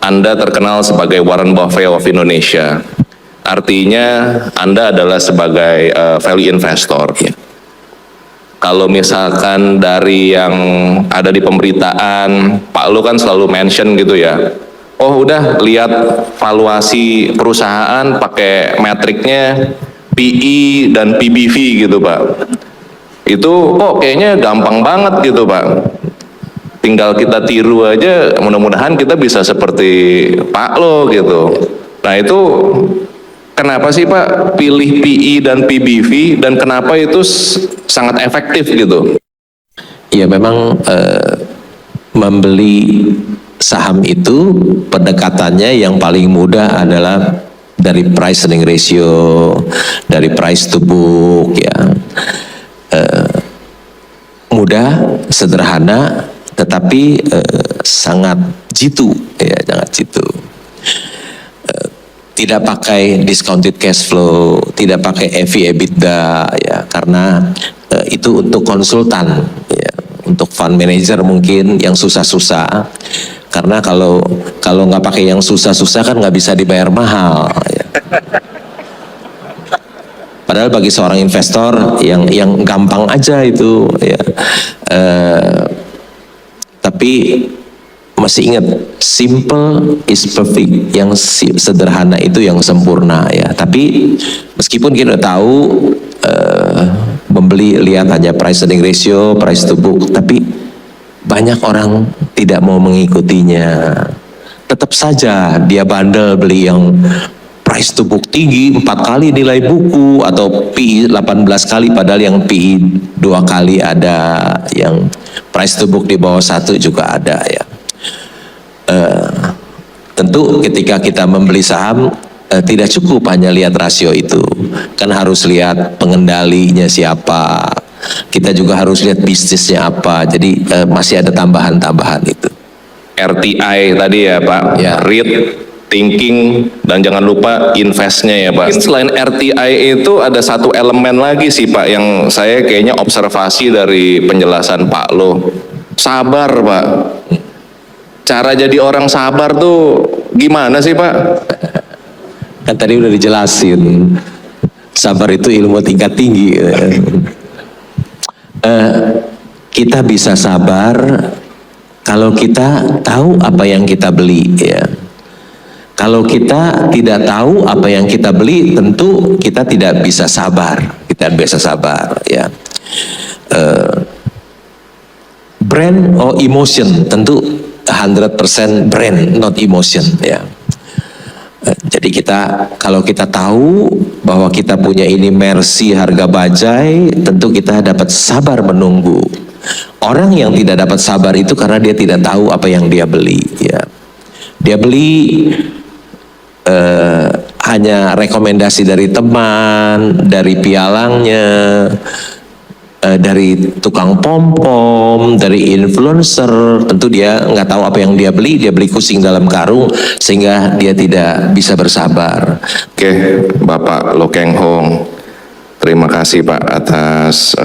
Anda terkenal sebagai Warren Buffett of Indonesia. Artinya Anda adalah sebagai value investor. Ya. Kalau misalkan dari yang ada di pemberitaan, Pak Lu kan selalu mention gitu ya. Oh udah lihat valuasi perusahaan pakai metriknya PE dan PBV gitu Pak. Itu kok kayaknya gampang banget gitu Pak. Tinggal kita tiru aja, mudah-mudahan kita bisa seperti Pak Lo gitu. Nah itu kenapa sih Pak pilih PE dan PBV dan kenapa itu sangat efektif gitu? Ya memang membeli saham itu pendekatannya yang paling mudah adalah dari price earning ratio, dari price to book ya. Mudah, sederhana, tetapi sangat jitu ya, sangat jitu. Tidak pakai discounted cash flow, tidak pakai EV EBITDA ya, karena itu untuk konsultan ya, untuk fund manager mungkin yang susah-susah, karena kalau nggak pakai yang susah-susah kan nggak bisa dibayar mahal ya. Padahal bagi seorang investor yang gampang aja itu ya, tapi masih ingat, simple is perfect, yang sederhana itu yang sempurna ya. Tapi meskipun kita tahu membeli lihat hanya price earning ratio, price to book, tapi banyak orang tidak mau mengikutinya. Tetap saja dia bandel beli yang price to book tinggi 4 kali nilai buku atau PI 18 kali, padahal yang PI 2 kali ada, yang price to book di bawah 1 juga ada ya. Tentu ketika kita membeli saham tidak cukup hanya lihat rasio itu, kan harus lihat pengendalinya siapa, kita juga harus lihat bisnisnya apa, jadi masih ada tambahan-tambahan itu. RTI tadi ya Pak, ya. Read, thinking, dan jangan lupa investnya ya Pak. Selain RTI itu ada satu elemen lagi sih Pak yang saya kayaknya observasi dari penjelasan Pak Lo, sabar Pak. Cara jadi orang sabar tuh gimana sih Pak? Kan tadi udah dijelasin, sabar itu ilmu tingkat tinggi. Kita bisa sabar kalau kita tahu apa yang kita beli ya. Kalau kita tidak tahu apa yang kita beli, tentu kita tidak bisa sabar. Kita bisa sabar ya. Brand or emotion, tentu 100% brand, not emotion ya. Jadi kalau kita tahu bahwa kita punya ini mercy harga bajai, tentu kita dapat sabar menunggu. Orang yang tidak dapat sabar itu karena dia tidak tahu apa yang dia beli ya. Dia beli hanya rekomendasi dari teman, dari pialangnya, dari tukang pom-pom, dari influencer. Tentu dia nggak tahu apa yang dia beli kucing dalam karung, sehingga dia tidak bisa bersabar. Oke, Bapak Lo Keng Hong, terima kasih Pak atas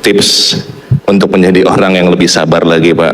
tips untuk menjadi orang yang lebih sabar lagi Pak.